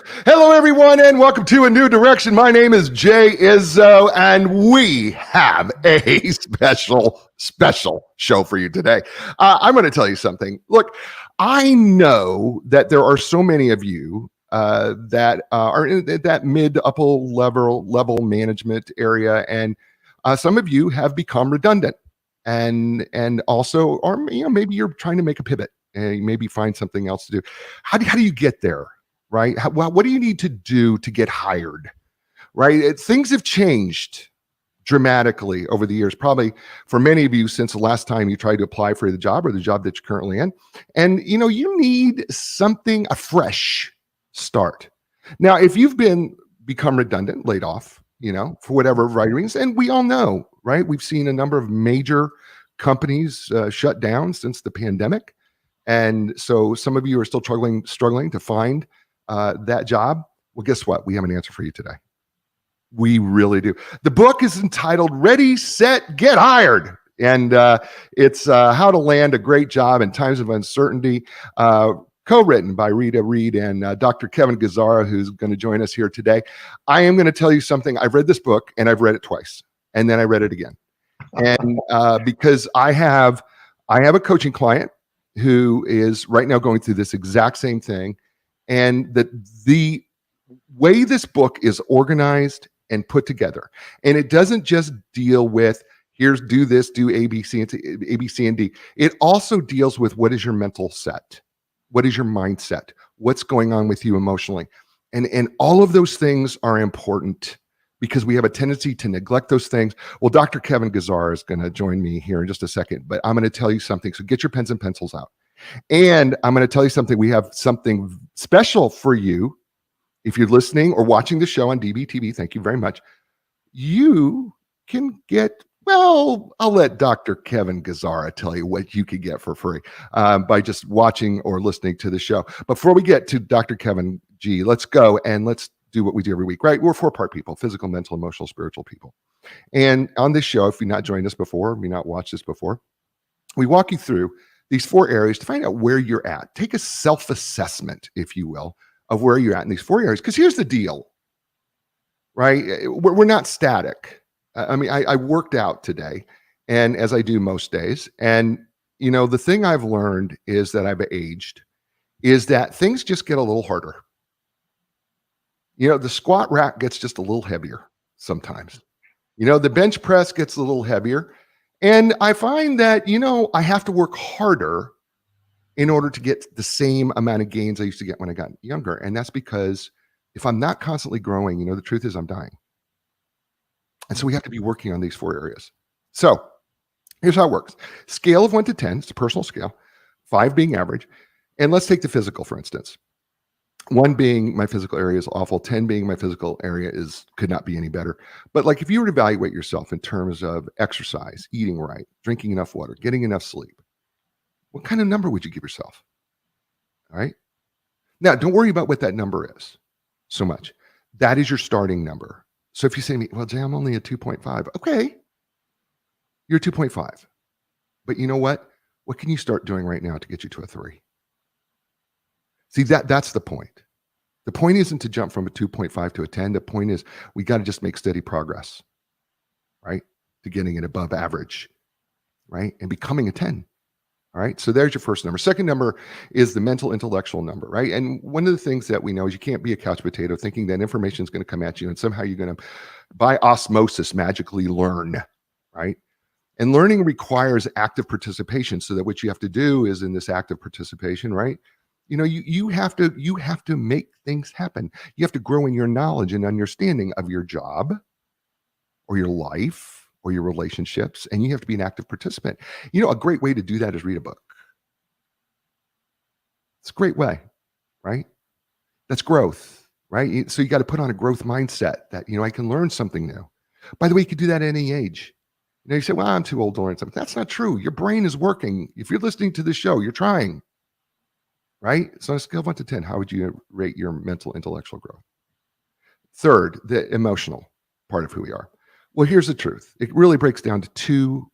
Hello, everyone, and welcome to A New Direction. My name is Jay Izzo, and we have a special show for you today. I'm going to tell you something. Look, I know that there are so many of you that are in that mid to upper level management area, and some of you have become redundant, and also, or maybe you're trying to make a pivot and maybe find something else to do. How do you get there? Right? Well, what do you need to do to get hired? Right? Things have changed dramatically over the years, probably for many of you since the last time you tried to apply for the job or the job that you're currently in. And you need something, a fresh start. Now, if you've become redundant, laid off, for whatever variety of reasons, and we all know, right? We've seen a number of major companies shut down since the pandemic. And so some of you are still struggling to find that job. Well, guess what? We have an answer for you today. We really do. The book is entitled Ready, Set, Get Hired. And it's how to land a great job in times of uncertainty, co-written by Rita Reed and Dr. Kevin Gazzara, who's going to join us here today. I am going to tell you something. I've read this book and I've read it twice, and then I read it again. And because I have a coaching client who is right now going through this exact same thing. And the way this book is organized and put together, and it doesn't just deal with do this, do A, B, C, and D. It also deals with what is your mental set, what is your mindset, what's going on with you emotionally, and all of those things are important because we have a tendency to neglect those things. Well, Dr. Kevin Gazzara is going to join me here in just a second, but I'm going to tell you something. So get your pens and pencils out. And I'm going to tell you something. We have something special for you. If you're listening or watching the show on DBTV, thank you very much. You can get, well, I'll let Dr. Kevin Gazzara tell you what you could get for free by just watching or listening to the show. Before we get to Dr. Kevin G, let's go and let's do what we do every week, right? We're 4-part people: physical, mental, emotional, spiritual people. And on this show, if you've not joined us before, if you've not watched this before, we walk you through these 4 areas to find out where you're at. Take a self-assessment, if you will, of where you're at in these 4 areas. Because here's the deal, right? We're not static. I worked out today, and as I do most days. And, the thing I've learned is that I've aged, is that things just get a little harder. The squat rack gets just a little heavier sometimes. The bench press gets a little heavier. And I find that, I have to work harder in order to get the same amount of gains I used to get when I got younger. And that's because if I'm not constantly growing, the truth is I'm dying. And so we have to be working on these 4 areas. So here's how it works. Scale of 1 to 10, it's a personal scale, 5 being average. And let's take the physical, for instance. 1 being my physical area is awful. 10 being my physical area could not be any better. But like if you were to evaluate yourself in terms of exercise, eating right, drinking enough water, getting enough sleep, what kind of number would you give yourself? All right. Now, don't worry about what that number is so much. That is your starting number. So if you say to me, well, Jay, I'm only a 2.5. Okay. You're a 2.5. But you know what? What can you start doing right now to get you to a 3? See, that's the point. The point isn't to jump from a 2.5 to a 10. The point is we got to just make steady progress, right? To getting it above average, right? And becoming a 10. All right. So there's your first number. Second number is the mental intellectual number, right? And one of the things that we know is you can't be a couch potato thinking that information is going to come at you and somehow you're going to, by osmosis, magically learn, right? And learning requires active participation. So that what you have to do is in this active participation, right? You have to make things happen. You have to grow in your knowledge and understanding of your job or your life or your relationships, and you have to be an active participant. A great way to do that is read a book. It's a great way, right? That's growth, right? So you got to put on a growth mindset that, I can learn something new. By the way, you can do that at any age. You say, well, I'm too old to learn something. That's not true. Your brain is working. If you're listening to this show, you're trying. Right? So on a scale of 1 to 10, how would you rate your mental intellectual growth? Third, the emotional part of who we are. Well, here's the truth. It really breaks down to 2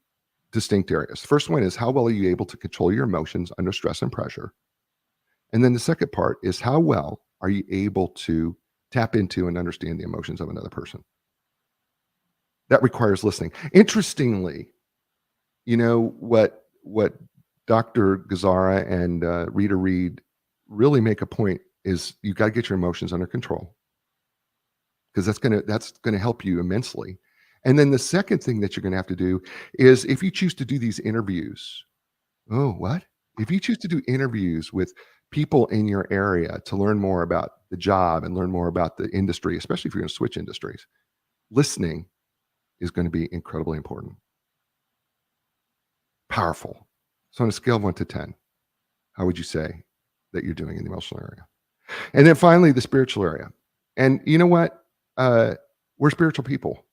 distinct areas. First one is how well are you able to control your emotions under stress and pressure? And then the second part is how well are you able to tap into and understand the emotions of another person? That requires listening. Interestingly, you know what Dr. Gazzara and Rita Reed really make a point is you got to get your emotions under control, because that's gonna help you immensely. And then the second thing that you're gonna have to do is, if you choose to do these interviews, oh, what? If you choose to do interviews with people in your area to learn more about the job and learn more about the industry, especially if you're gonna switch industries, listening is gonna be incredibly important. Powerful. So on a scale of 1 to 10, how would you say that you're doing in the emotional area? And then finally, the spiritual area. And you know what? We're spiritual people.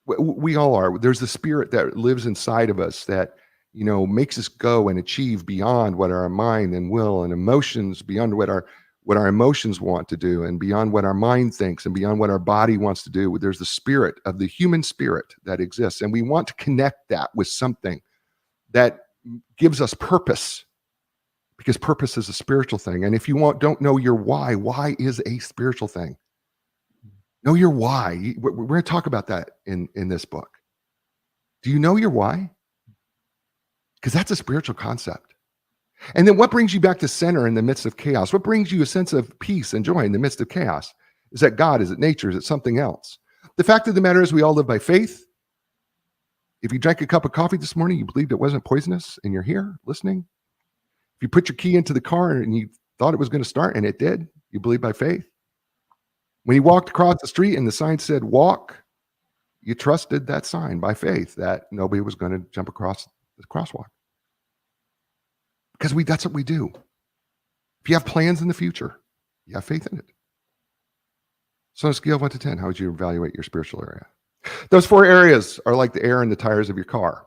We all are. There's the spirit that lives inside of us that, makes us go and achieve beyond what our mind and will and emotions, beyond what our emotions want to do, and beyond what our mind thinks, and beyond what our body wants to do. There's the spirit of the human spirit that exists, and we want to connect that with something that gives us purpose, because purpose is a spiritual thing. And if you don't know your why is a spiritual thing. Know your why. We're going to talk about that in this book. Do you know your why? Because that's a spiritual concept. And then what brings you back to center in the midst of chaos? What brings you a sense of peace and joy in the midst of chaos? Is that God? Is it nature? Is it something else? The fact of the matter is, we all live by faith. If you drank a cup of coffee this morning, you believed it wasn't poisonous, and you're here listening. If you put your key into the car and you thought it was going to start and it did, you believe by faith. When you walked across the street and the sign said walk, you trusted that sign by faith that nobody was going to jump across the crosswalk. Because that's what we do. If you have plans in the future, you have faith in it. So on a scale of 1 to 10, how would you evaluate your spiritual area? Those 4 areas are like the air in the tires of your car.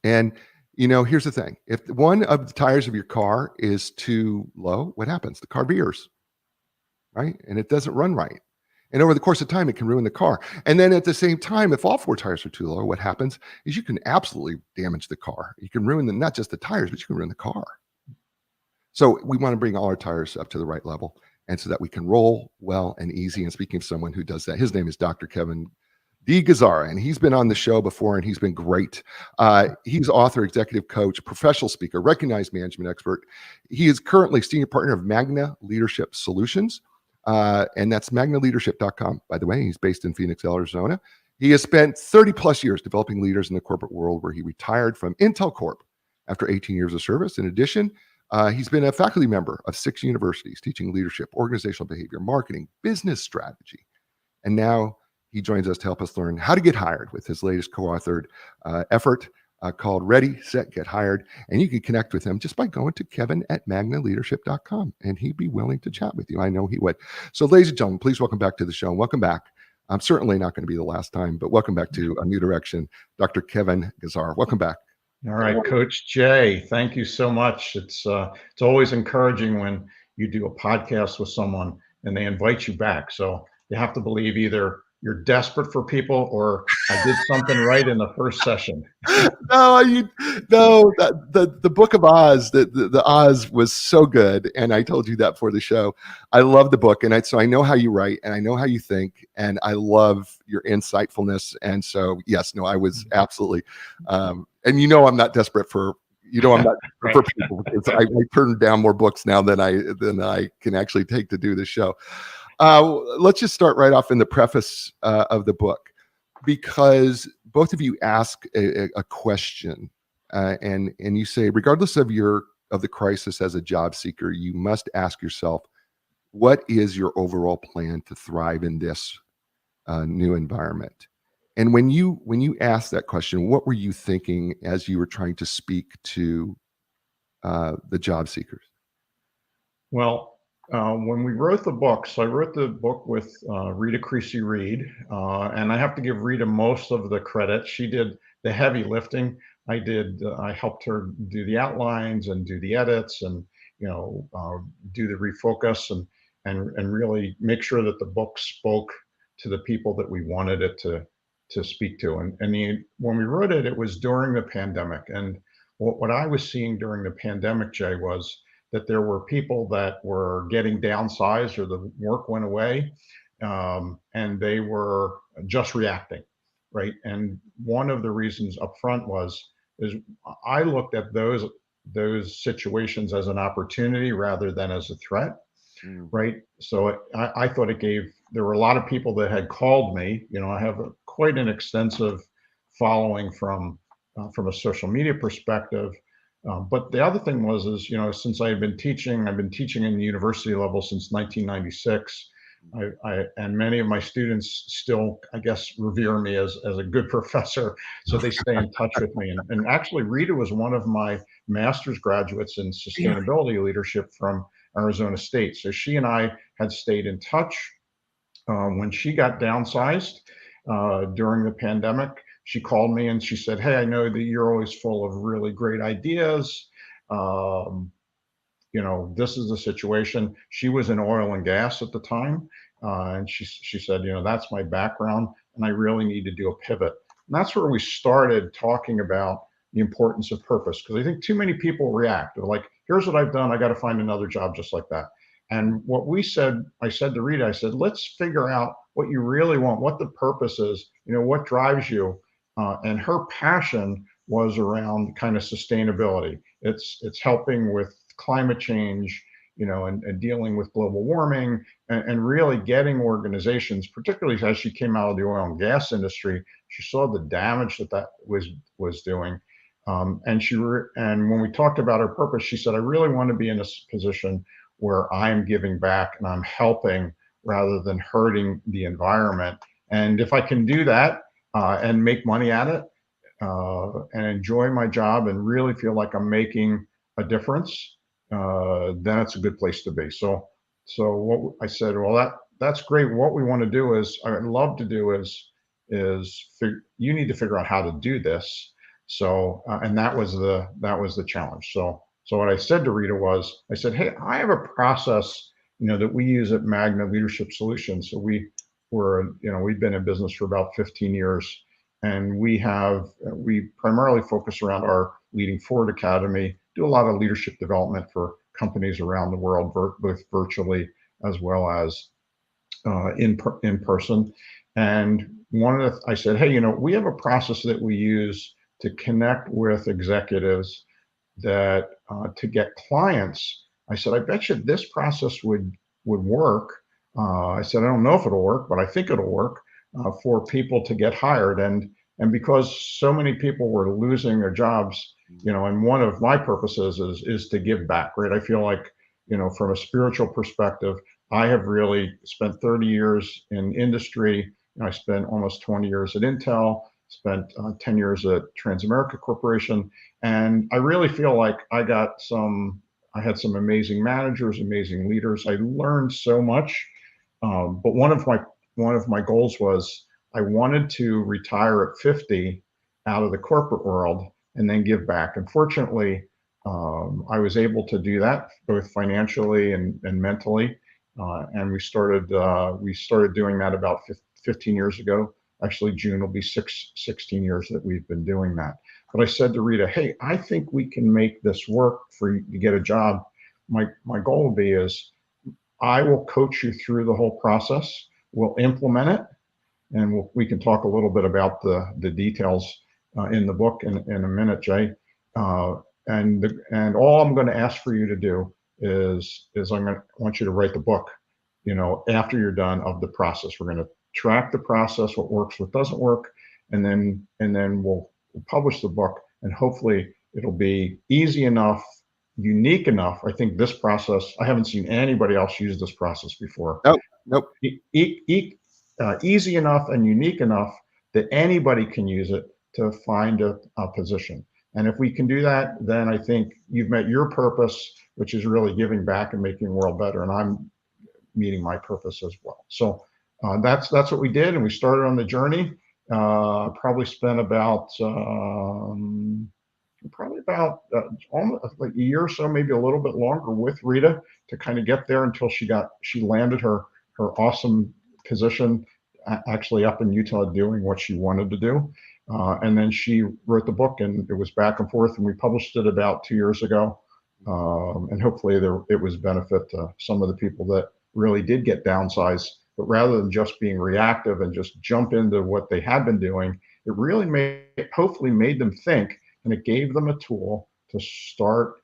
And, here's the thing. If one of the tires of your car is too low, what happens? The car veers, right? And it doesn't run right. And over the course of time, it can ruin the car. And then at the same time, if all 4 tires are too low, what happens is you can absolutely damage the car. You can ruin not just the tires, but you can ruin the car. So we want to bring all our tires up to the right level, and so that we can roll well and easy. And speaking of someone who does that, his name is Dr. Kevin D. Gazzara, and he's been on the show before, and he's been great. He's author, executive coach, professional speaker, recognized management expert. He is currently senior partner of Magna Leadership Solutions. And that's magnaleadership.com, by the way. He's based in Phoenix, Arizona. He has spent 30 plus years developing leaders in the corporate world, where he retired from Intel Corp after 18 years of service. In addition, he's been a faculty member of 6 universities, teaching leadership, organizational behavior, marketing, business strategy. And now he joins us to help us learn how to get hired with his latest co-authored effort called Ready, Set, Get Hired. And you can connect with him just by going to kevin@magnaleadership.com, and he'd be willing to chat with you. I know he would. So ladies and gentlemen, please welcome back to the show. And welcome back. I'm certainly not going to be the last time, but welcome back to A New Direction, Dr. Kevin Gazzara. Welcome back. All right, Coach Jay, thank you so much. It's always encouraging when you do a podcast with someone and they invite you back. So you have to believe either you're desperate for people or I did something right in the first session. The Book of Oz, the Oz was so good, and I told you that for the show. I love the book, and so I know how you write, and I know how you think, and I love your insightfulness. And so, yes, no, I was absolutely, and I'm not desperate for. I'm not Right. for people, because I turn down more books now than I can actually take to do this show. Let's just start right off in the preface of the book, because both of you ask a question, and you say, regardless of the crisis as a job seeker, you must ask yourself, what is your overall plan to thrive in this new environment? And when you asked that question, what were you thinking as you were trying to speak to the job seekers? Well, when we wrote the book, so I wrote the book with Rita Creasy Reed, and I have to give Rita most of the credit. She did the heavy lifting. I helped her do the outlines and do the edits, and do the refocus and really make sure that the book spoke to the people that we wanted it to speak to. And when we wrote it, it was during the pandemic, and what I was seeing during the pandemic, Jay, was that there were people that were getting downsized or the work went away, and they were just reacting, right? And one of the reasons up front is I looked at those situations as an opportunity rather than as a threat, Mm. right? So I thought there were a lot of people that had called me. I have quite an extensive following from a social media perspective. But the other thing is, since I've been teaching in the university level since 1996. And many of my students still, I guess, revere me as a good professor, so they stay in touch with me. And actually, Rita was one of my master's graduates in sustainability leadership from Arizona State. So she and I had stayed in touch when she got downsized during the pandemic. She called me and she said, "Hey, I know that you're always full of really great ideas. Um, this is the situation." She was in oil and gas at the time. And she said, "That's my background and I really need to do a pivot." And that's where we started talking about the importance of purpose. Because I think too many people react. They're like, "Here's what I've done. I got to find another job just like that." And I said to Rita, I said, "Let's figure out what you really want, what the purpose is, what drives you." And her passion was around kind of sustainability. It's helping with climate change, and dealing with global warming, and really getting organizations, particularly as she came out of the oil and gas industry, she saw the damage that was doing. And when we talked about her purpose, she said, "I really want to be in a position where I'm giving back and I'm helping rather than hurting the environment. And if I can do that and make money at it and enjoy my job and really feel like I'm making a difference, then it's a good place to be." So what I said, "Well, that's great. What we want to do I'd love to do you need to figure out how to do this." So and that was the challenge. So what I said to Rita I said, "Hey, I have a process, that we use at Magna Leadership Solutions." So we've been in business for about 15 years, and we primarily focus around our Leading Forward Academy, do a lot of leadership development for companies around the world, both virtually as well as in person. And I said, "Hey, we have a process that we use to connect with executives that to get clients." I said, "I bet you this process would work." I said, "I don't know if it'll work, but I think it'll work for people to get hired." And because so many people were losing their jobs, and one of my purposes is to give back, right? I feel like, from a spiritual perspective, I have really spent 30 years in industry. I spent almost 20 years at Intel, spent 10 years at Transamerica Corporation. And I really feel like I had some amazing managers, amazing leaders. I learned so much. But one of my goals was I wanted to retire at 50 out of the corporate world and then give back. And fortunately, I was able to do that both financially and mentally. And we started doing that about 15 years ago. Actually, June will be 16 years that we've been doing that. But I said to Rita, "Hey, I think we can make this work for you to get a job. My goal will be I will coach you through the whole process. We'll implement it, and we can talk a little bit about the details in the book in a minute, Jay. And all I'm going to ask for you to do is I want you to write the book, after you're done of the process. We're going to track the process, what works, what doesn't work, and then we'll publish the book, and hopefully it'll be easy enough, unique enough. I think this process, I haven't seen anybody else use this process before. Nope. Nope. Easy enough and unique enough that anybody can use it to find a position. And if we can do that, then I think you've met your purpose, which is really giving back and making the world better. And I'm meeting my purpose as well. So that's what we did, and we started on the journey. Probably spent about almost like a year or so, maybe a little bit longer, with Rita to kind of get there until she landed her awesome position actually up in Utah doing what she wanted to do. And then she wrote the book, and it was back and forth, and we published it about 2 years ago. And hopefully it was benefit to some of the people that really did get downsized. But rather than just being reactive and just jump into what they had been doing, it really hopefully made them think, and it gave them a tool to start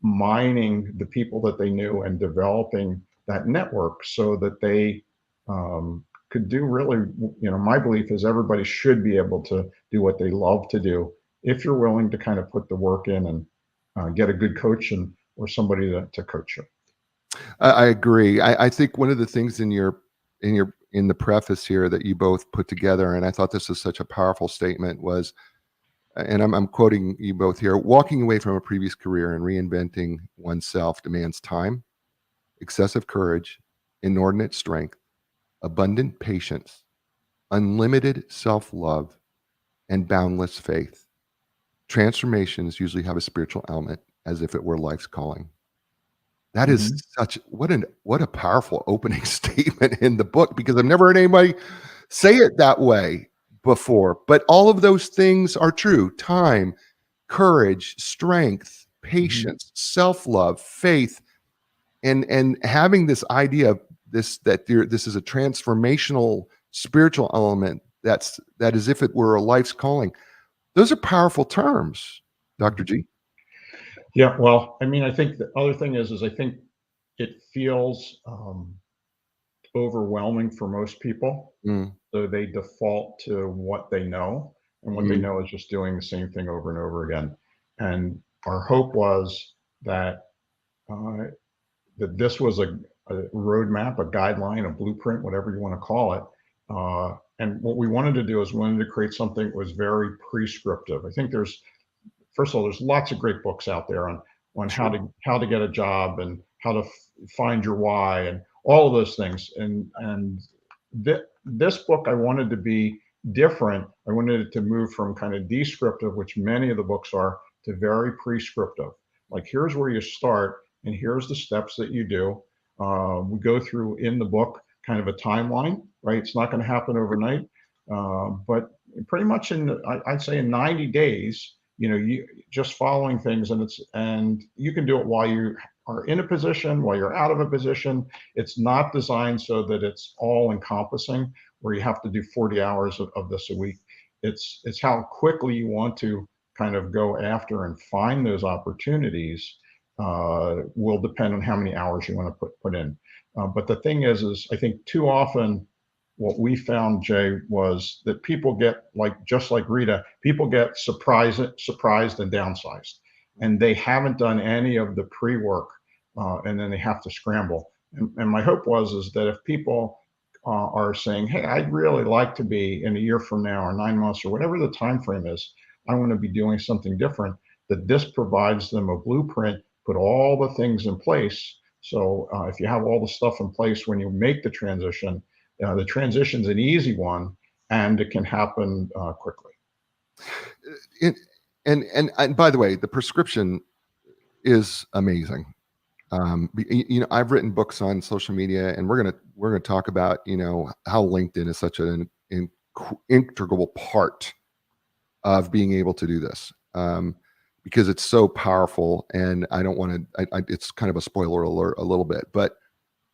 mining the people that they knew and developing that network so that they could do really, my belief is everybody should be able to do what they love to do if you're willing to kind of put the work in and get a good coach or somebody to coach you. I agree. I think one of the things in the preface here that you both put together, and I thought this was such a powerful statement, was, and I'm quoting you both here: walking away from a previous career and reinventing oneself demands time, excessive courage, inordinate strength, abundant patience, unlimited self-love, and boundless faith. Transformations usually have a spiritual element, as if it were life's calling. That is Mhm. such what a powerful opening statement in the book, because I've never heard anybody say it that way before. But all of those things are true: time, courage, strength, Mhm. patience, self-love, faith, and having this idea of this is a transformational spiritual element that is if it were a life's calling. Those are powerful terms, Dr. Mhm. G. Yeah, well, I mean, I think the other thing is I think it feels overwhelming for most people. Mm, So they default to what they know, and what they mhm, know is just doing the same thing over and over again. And our hope was that uh, this was a roadmap, a guideline, a blueprint, whatever you want to call it. And what we wanted to do is we wanted to create something that was very prescriptive. I think first of all, there's lots of great books out there on sure. how to get a job and how to find your why and all of those things. And this book I wanted to be different. I wanted it to move from kind of descriptive, which many of the books are, to very prescriptive. Like, here's where you start, and here's the steps that you do. We go through in the book kind of a timeline, right? It's not going to happen overnight, but pretty much I'd say in 90 days, you just following things, and you can do it while you are in a position, while you're out of a position. It's not designed so that it's all encompassing, where you have to do 40 hours of this a week. It's how quickly you want to kind of go after and find those opportunities will depend on how many hours you want to put in. But the thing is I think too often what we found, Jay, was that people get, like, just like Rita, people get surprised and downsized, and they haven't done any of the pre-work, and then they have to scramble. And my hope was is that if people are saying, "Hey, I'd really like to be in a year from now, or 9 months, or whatever the time frame is, I want to be doing something different," that this provides them a blueprint, put all the things in place. So if you have all the stuff in place when you make the transition's an easy one, and it can happen quickly. It, and by the way, the prescription is amazing. I've written books on social media, and we're gonna talk about how LinkedIn is such an integral part of being able to do this, because it's so powerful. And I don't want to. It's kind of a spoiler alert a little bit, but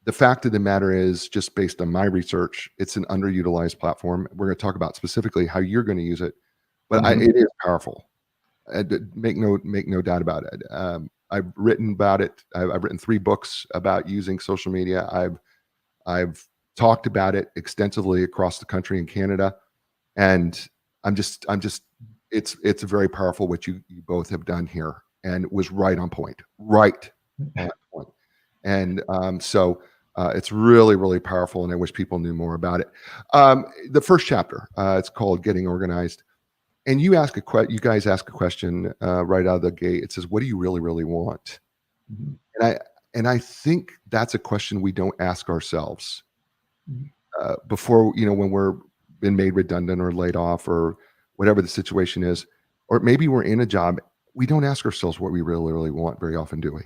the fact of the matter is, just based on my research, it's an underutilized platform. We're going to talk about specifically how you're going to use it, but Mhm. it is powerful. Make no doubt about it. I've written about it. I've written 3 books about using social media. I've talked about it extensively across the country in Canada, and I'm just it's very powerful what you both have done here, and it was right on point, right on point. And so it's really, really powerful, and I wish people knew more about it. The first chapter, it's called Getting Organized, and you guys ask a question right out of the gate. It says, "What do you really, really want?" Mhm. And I think that's a question we don't ask ourselves Mhm. before, when we're been made redundant or laid off or whatever the situation is, or maybe we're in a job. We don't ask ourselves what we really, really want very often, do we?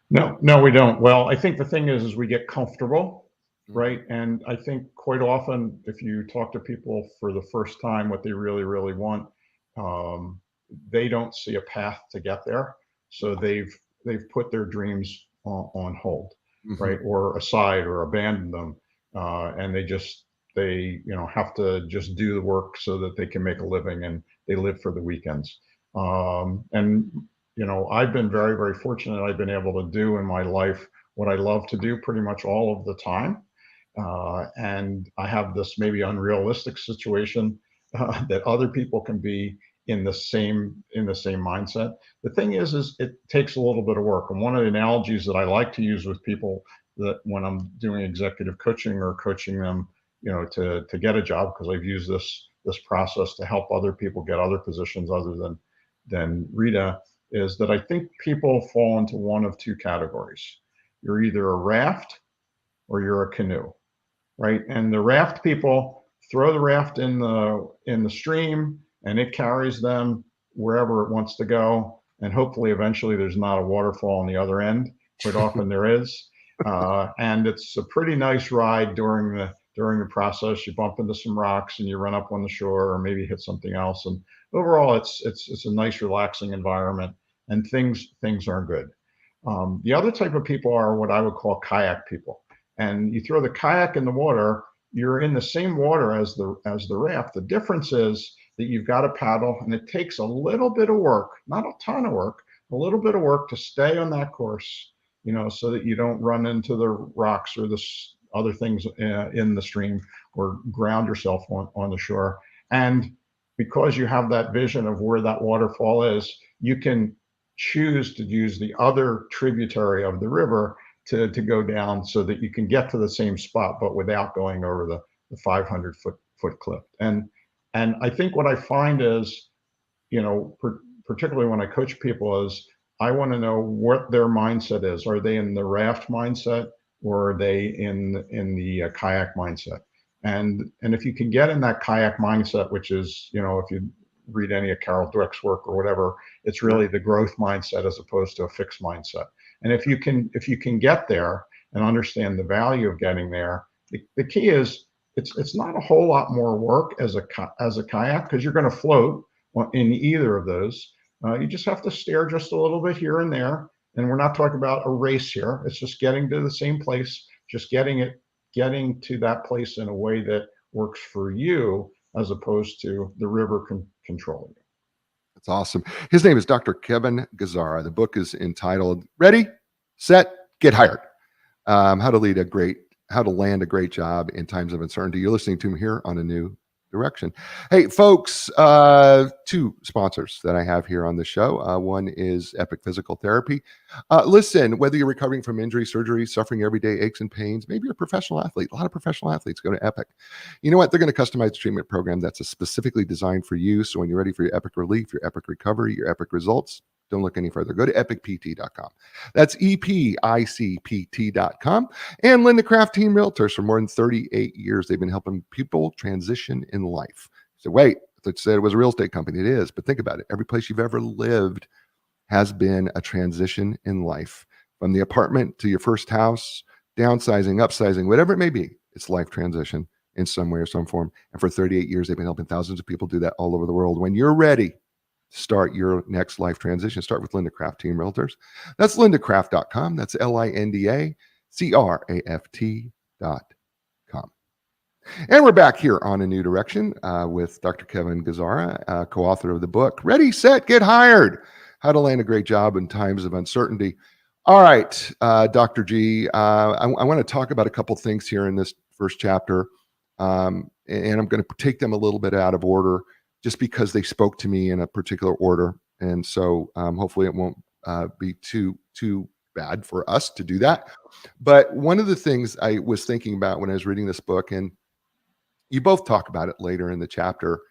No, no, we don't. Well, I think the thing is we get comfortable, Mhm. right? And I think quite often, if you talk to people for the first time, what they really, really want, um, they don't see a path to get there. So they've put their dreams on hold, Mm-hmm. right, or aside, or abandoned them, and they have to just do the work so that they can make a living, and they live for the weekends. And I've been very, very fortunate. I've been able to do in my life what I love to do pretty much all of the time. And I have this maybe unrealistic situation that other people can be in the same mindset. The thing is it takes a little bit of work. And one of the analogies that I like to use with people, that when I'm doing executive coaching or coaching them, to get a job, because I've used this process to help other people get other positions other than Rita, is that I think people fall into one of two categories. You're either a raft or you're a canoe, right? And the raft people throw the raft in the stream, and it carries them wherever it wants to go. And hopefully, eventually, there's not a waterfall on the other end. Quite often, there is, and it's a pretty nice ride during the process. You bump into some rocks, and you run up on the shore, or maybe hit something else. And overall, it's a nice, relaxing environment, and things are good. The other type of people are what I would call kayak people. And you throw the kayak in the water, you're in the same water as the raft. The difference is that you've got to paddle, and it takes a little bit of work, not a ton of work, a little bit of work to stay on that course, so that you don't run into the rocks or the other things in the stream, or ground yourself on the shore. And because you have that vision of where that waterfall is, you can choose to use the other tributary of the river to go down, so that you can get to the same spot, but without going over the 500 foot cliff. And I think what I find is, particularly when I coach people, is I want to know what their mindset is. Are they in the raft mindset, or are they in the kayak mindset? And if you can get in that kayak mindset, which is, if you read any of Carol Dweck's work or whatever, it's really the growth mindset as opposed to a fixed mindset. And if you can get there and understand the value of getting there, the key is it's not a whole lot more work as a kayak, because you're going to float in either of those. You just have to steer just a little bit here and there. And we're not talking about a race here. It's just getting to the same place, just getting to that place in a way that works for you, as opposed to the river controlling you. That's awesome. His name is Dr. Kevin Gazzara. The book is entitled Ready, Set, Get Hired. How to land a great job in times of uncertainty. You're listening to him here on A New Direction. Hey, folks, two sponsors that I have here on the show. One is Epic Physical Therapy. Listen, whether you're recovering from injury, surgery, suffering everyday aches and pains, maybe you're a professional athlete. A lot of professional athletes go to Epic. You know what? They're going to customize the treatment program that's specifically designed for you. So when you're ready for your epic relief, your epic recovery, your epic results, don't look any further. Go to epicpt.com. That's EPICPT.com. And Linda Craft Team Realtors, for more than 38 years, they've been helping people transition in life. So wait, I thought you said it was a real estate company. It is, but think about it. Every place you've ever lived has been a transition in life. From the apartment to your first house, downsizing, upsizing, whatever it may be, it's life transition in some way or some form. And for 38 years, they've been helping thousands of people do that all over the world. When you're ready, start your next life transition. Start with Linda Craft Team Realtors. That's lindacraft.com. That's LINDACRAFT.com. And we're back here on A New Direction with Dr. Kevin Gazzara, co-author of the book, Ready, Set, Get Hired, How to Land a Great Job in Times of Uncertainty. All right, Dr. G, I want to talk about a couple things here in this first chapter, and I'm going to take them a little bit out of order, just because they spoke to me in a particular order. And so hopefully it won't be too bad for us to do that. But one of the things I was thinking about when I was reading this book, and you both talk about it later in the chapter,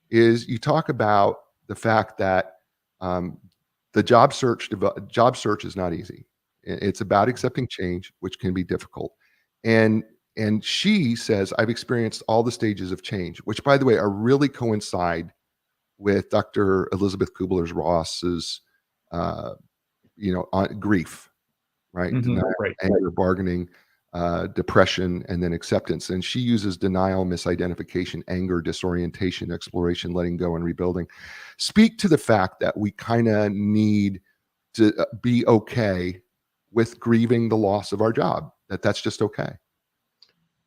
is you talk about the fact that the job search is not easy. It's about accepting change, which can be difficult. And she says, I've experienced all the stages of change, which, by the way, are really coincide with Dr. Elizabeth Kubler-Ross's, grief, right? Mm-hmm. Denial, Right. anger, bargaining, depression, and then acceptance. And she uses denial, misidentification, anger, disorientation, exploration, letting go, and rebuilding. Speak to the fact that we kind of need to be okay with grieving the loss of our job, that's just okay.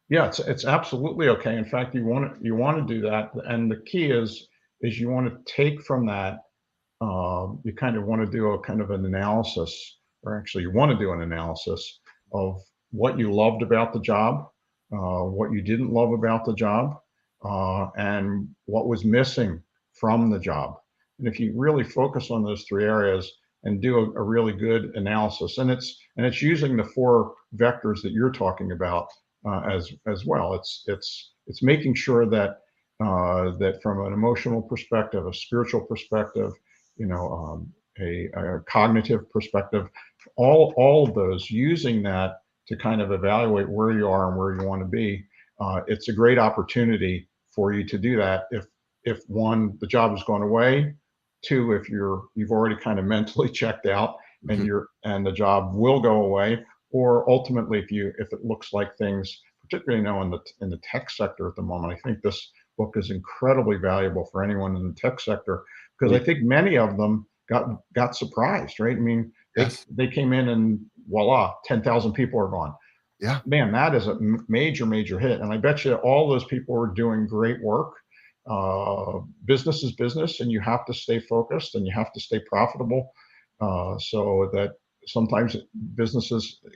Yeah, it's absolutely okay. In fact, you want to do that, and the key is you want to take from that. You kind of want to do a kind of an analysis, or actually, you want to do an analysis of what you loved about the job, what you didn't love about the job, and what was missing from the job. And if you really focus on those three areas and do a really good analysis, and it's using the four vectors that you're talking about as well. It's making sure that that from an emotional perspective, a spiritual perspective, a cognitive perspective, all of those, using that to kind of evaluate where you are and where you want to be. It's a great opportunity for you to do that if one, the job has gone away, two, if you've already kind of mentally checked out and and the job will go away, or ultimately if it looks like things, particularly now in the tech sector at the moment. I think this book is incredibly valuable for anyone in the tech sector, because I think many of them got surprised, right? I mean, Yes. they came in and voila, 10,000 people are gone. Yeah. Man, that is a major hit. And I bet you all those people are doing great work. Business is business, and you have to stay focused and you have to stay profitable. So that sometimes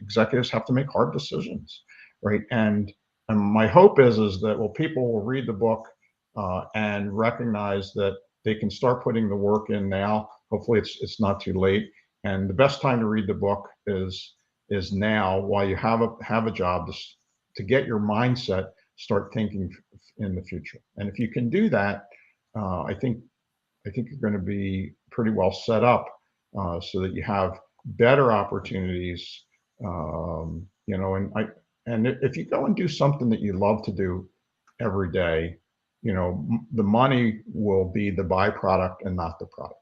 executives have to make hard decisions, right? And my hope is that, well, people will read the book and recognize that they can start putting the work in now. Hopefully, it's not too late. And the best time to read the book is now, while you have a job, to get your mindset, start thinking in the future. And if you can do that, I think you're going to be pretty well set up so that you have better opportunities. And if you go and do something that you love to do every day, the money will be the byproduct and not the product.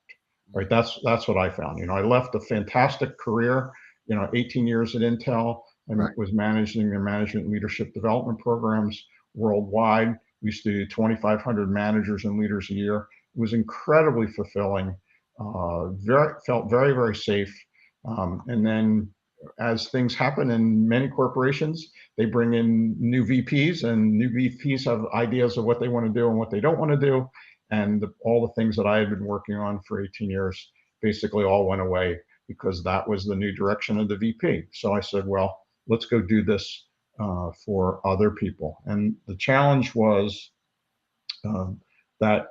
Right? That's what I found. I left a fantastic career. 18 years at Intel. I was managing their management leadership development programs worldwide. We used to do 2,500 managers and leaders a year. It was incredibly fulfilling. Felt very, very safe. And then, as things happen in many corporations, they bring in new VPs, and new VPs have ideas of what they want to do and what they don't want to do. And all the things that I had been working on for 18 years basically all went away, because that was the new direction of the VP. So I said, well, let's go do this for other people. And the challenge was that,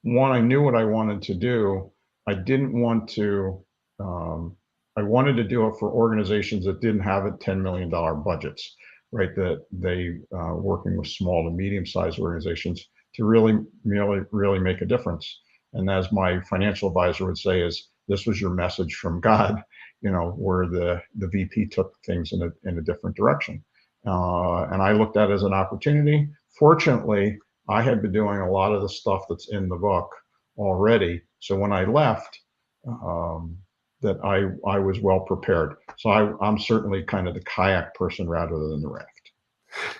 one, I knew what I wanted to do. I didn't want to, I wanted to do it for organizations that didn't have $10 million budgets, right? That they working with small to medium-sized organizations to really make a difference. And as my financial advisor would say, this was your message from God, where the VP took things in a different direction. And I looked at it as an opportunity. Fortunately, I had been doing a lot of the stuff that's in the book already. So when I left, that I was well prepared. So I'm certainly kind of the kayak person rather than the raft.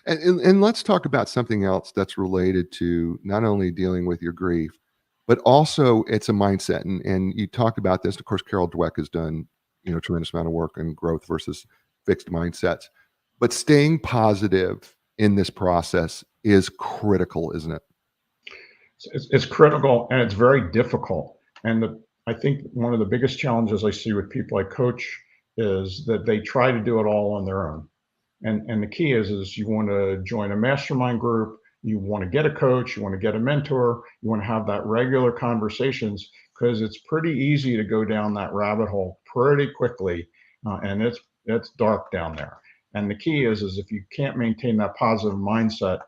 And let's talk about something else that's related to not only dealing with your grief, but also it's a mindset. And you talked about this. Of course, Carol Dweck has done tremendous amount of work in growth versus fixed mindsets. But staying positive in this process is critical, isn't it? It's critical, and it's very difficult. And I think one of the biggest challenges I see with people I coach is that they try to do it all on their own. And the key is you want to join a mastermind group, you want to get a coach, you want to get a mentor, you want to have that regular conversations, because it's pretty easy to go down that rabbit hole pretty quickly, and it's dark down there. And the key is if you can't maintain that positive mindset,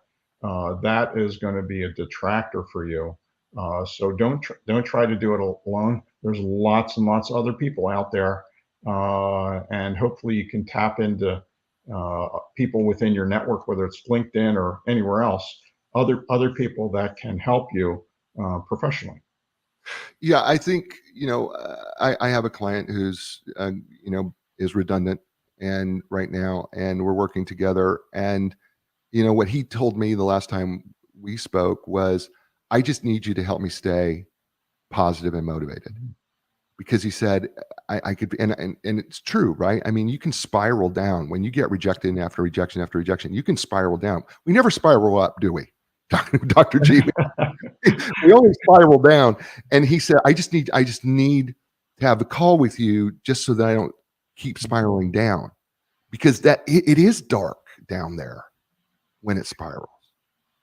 that is going to be a detractor for you. So don't try to do it alone. There's lots and lots of other people out there, and hopefully you can tap into people within your network, whether it's LinkedIn or anywhere else, other people that can help you professionally. Yeah, I think I have a client who's is redundant and right now, and we're working together. And what he told me the last time we spoke was, I just need you to help me stay positive and motivated. because he said, I could, and it's true, right? I mean, you can spiral down when you get rejected after rejection after rejection. You can spiral down. We never spiral up, do we, Dr. G? We only spiral down. And he said, I just need to have a call with you just so that I don't keep spiraling down, because it is dark down there when it spirals.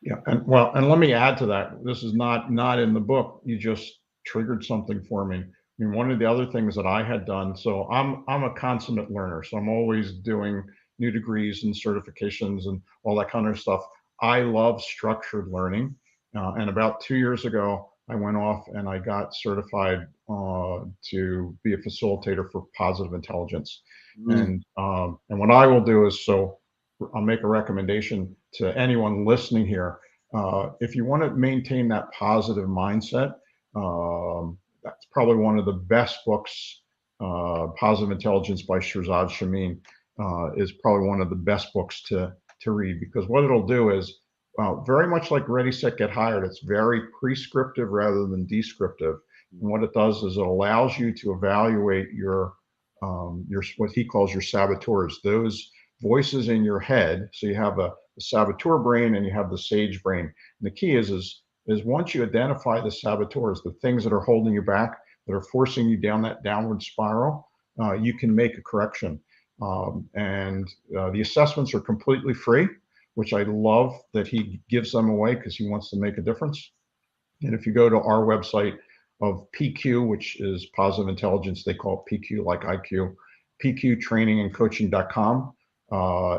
Yeah, and let me add to that. This is not in the book. You just triggered something for me. I mean, one of the other things that I had done. So I'm a consummate learner. So I'm always doing new degrees and certifications and all that kind of stuff. I love structured learning. And about 2 years ago, I went off and I got certified to be a facilitator for positive intelligence. Mm. And what I will do is, so I'll make a recommendation to anyone listening here. If you want to maintain that positive mindset, that's probably one of the best books. Positive Intelligence by Shirzad Shamin is probably one of the best books to read, because what it'll do is, very much like Ready, Set, Get Hired, it's very prescriptive rather than descriptive. And what it does is it allows you to evaluate your what he calls your saboteurs, those voices in your head. So you have a saboteur brain and you have the sage brain. And the key is once you identify the saboteurs, the things that are holding you back, that are forcing you down that downward spiral, you can make a correction. The assessments are completely free, which I love that he gives them away because he wants to make a difference. And if you go to our website of PQ, which is Positive Intelligence, they call it PQ like IQ, pqtrainingandcoaching.com.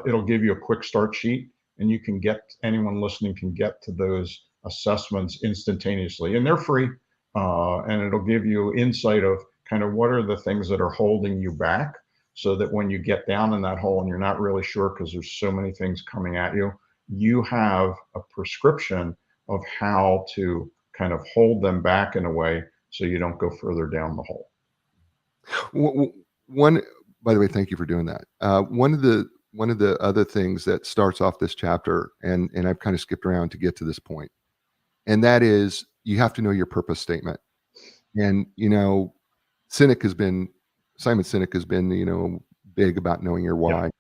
It'll give you a quick start sheet, and you can anyone listening can get to those assessments instantaneously, and they're free. And it'll give you insight of kind of what are the things that are holding you back, so that when you get down in that hole and you're not really sure because there's so many things coming at you, you have a prescription of how to kind of hold them back in a way so you don't go further down the hole. One, by the way, thank you for doing that. One of the other things that starts off this chapter, and I've kind of skipped around to get to this point, and that is you have to know your purpose statement. And Simon Sinek has been big about knowing your why,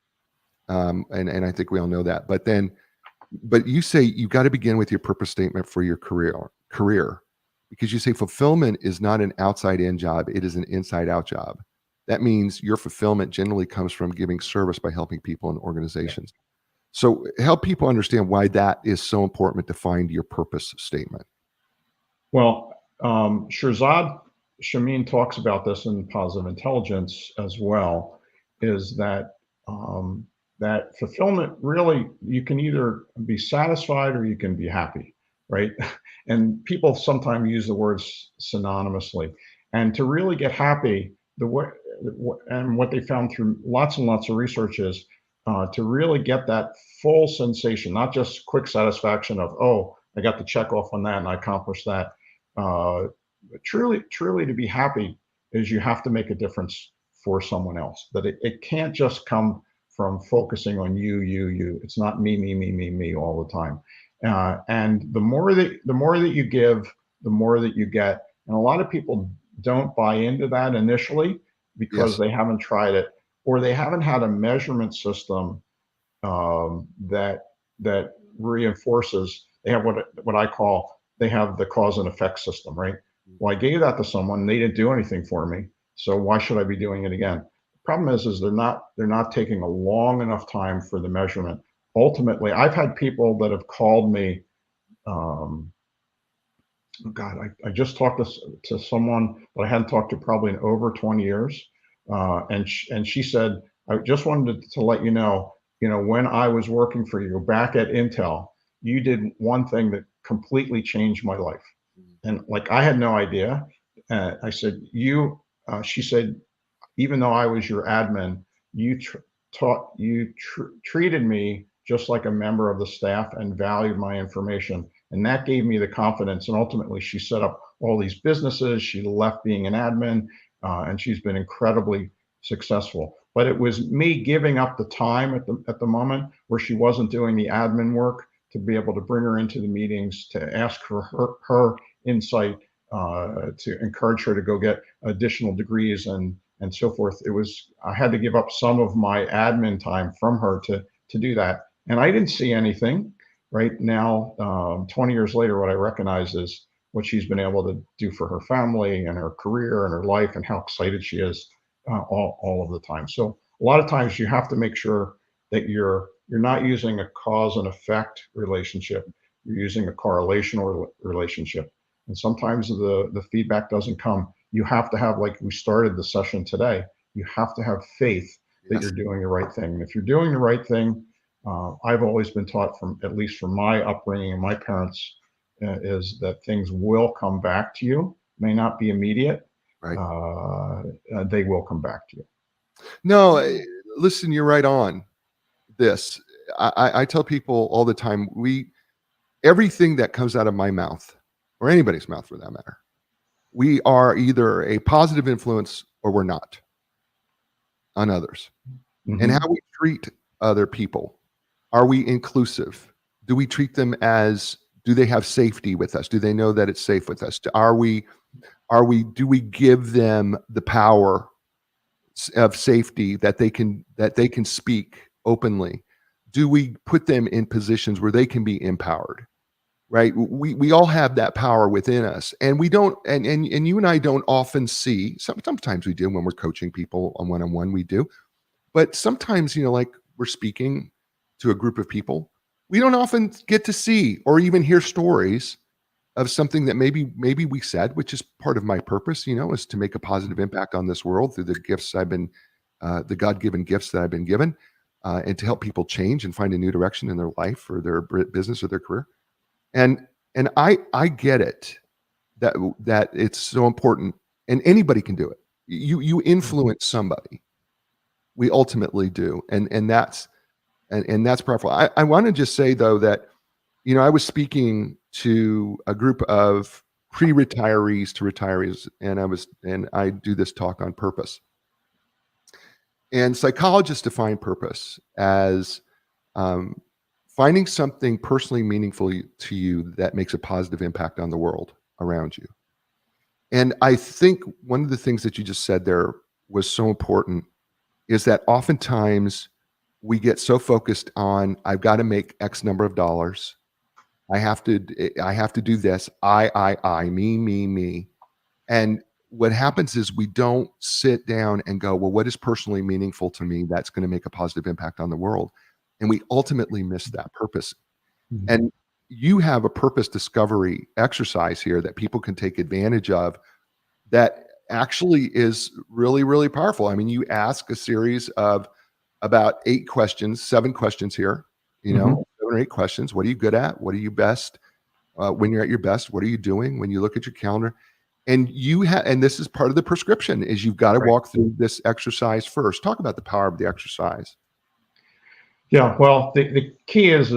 and I think we all know that. But you say you've got to begin with your purpose statement for your career, because you say fulfillment is not an outside-in job; it is an inside-out job. That means your fulfillment generally comes from giving service by helping people and organizations. So help people understand why that is so important to find your purpose statement. Well, Shirzad Shamin talks about this in Positive Intelligence as well, is that that fulfillment, really, you can either be satisfied or you can be happy, right? And people sometimes use the words synonymously. And to really get happy, and what they found through lots and lots of research is to really get that full sensation, not just quick satisfaction of, oh, I got the check off on that and I accomplished that. Truly to be happy is you have to make a difference for someone else. That it can't just come from focusing on you. It's not me all the time. And the more that you give, the more that you get. And a lot of people don't buy into that initially because they haven't tried it, or they haven't had a measurement system that reinforces. They have what I call, they have the cause and effect system, right? Well, I gave that to someone, they didn't do anything for me, so why should I be doing it again? The problem is they're not taking a long enough time for the measurement. Ultimately, I've had people that have called me. God, I just talked to someone that I hadn't talked to probably in over 20 years, and she said, I just wanted to let you know, when I was working for you back at Intel, you did one thing that completely changed my life. And like, I had no idea. I said, she said, even though I was your admin, you treated me just like a member of the staff and valued my information. And that gave me the confidence. And ultimately, she set up all these businesses. She left being an admin, and she's been incredibly successful. But it was me giving up the time at the moment where she wasn't doing the admin work to be able to bring her into the meetings, to ask for her insight, to encourage her to go get additional degrees and so forth. I had to give up some of my admin time from her to do that. And I didn't see anything. Right now, 20 years later, what I recognize is what she's been able to do for her family and her career and her life, and how excited she is all of the time. So a lot of times you have to make sure that you're not using a cause and effect relationship. You're using a correlational relationship. And sometimes the feedback doesn't come. You have to have, like we started the session today, you have to have faith that you're doing the right thing. And if you're doing the right thing, I've always been taught, from at least from my upbringing and my parents, is that things will come back to you. May not be immediate. Right. They will come back to you. No, listen, you're right on this. I tell people all the time, everything that comes out of my mouth, or anybody's mouth for that matter, we are either a positive influence or we're not on others. Mm-hmm. And how we treat other people. Are we inclusive? Do we treat them do they have safety with us? Do they know that it's safe with us? Do we give them the power of safety that they can speak openly? Do we put them in positions where they can be empowered? Right? We all have that power within us, and we don't, and you and I don't often see, sometimes we do when we're coaching people on one-on-one, we do, but sometimes, like we're speaking to a group of people, we don't often get to see or even hear stories of something that maybe we said, which is part of my purpose, is to make a positive impact on this world through the gifts the God-given gifts that I've been given, and to help people change and find a new direction in their life or their business or their career. And I get it that it's so important, and anybody can do it. You influence somebody. We ultimately do, and that's powerful. I want to just say though that I was speaking to a group of pre-retirees to retirees, and I do this talk on purpose. And psychologists define purpose as finding something personally meaningful to you that makes a positive impact on the world around you. And I think one of the things that you just said there was so important, is that oftentimes we get so focused on, I've got to make X number of dollars. I have to do this. I, me. And what happens is we don't sit down and go, well, what is personally meaningful to me that's going to make a positive impact on the world? And we ultimately miss that purpose. Mm-hmm. And you have a purpose discovery exercise here that people can take advantage of that actually is really, really powerful. I mean, you ask a series of about 7 questions here, mm-hmm. 7 or 8 questions. What are you good at? What are you best? When you're at your best, what are you doing? When you look at your calendar, and and this is part of the prescription, is you've got to walk through this exercise first. Talk about the power of the exercise. Yeah, well, the key is,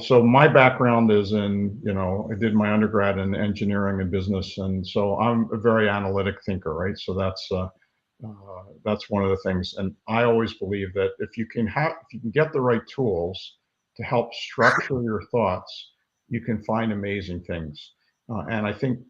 so my background is in, I did my undergrad in engineering and business. And so I'm a very analytic thinker, right? So that's one of the things. And I always believe that if you can get the right tools to help structure your thoughts, you can find amazing things. And I think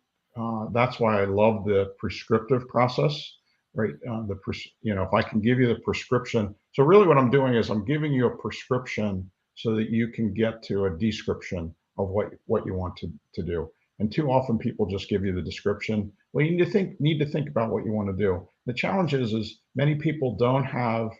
that's why I love the prescriptive process. Right. If I can give you the prescription. So really what I'm doing is I'm giving you a prescription so that you can get to a description of what you want to do. And too often people just give you the description. Well, you need to think about what you want to do. The challenge is many people don't have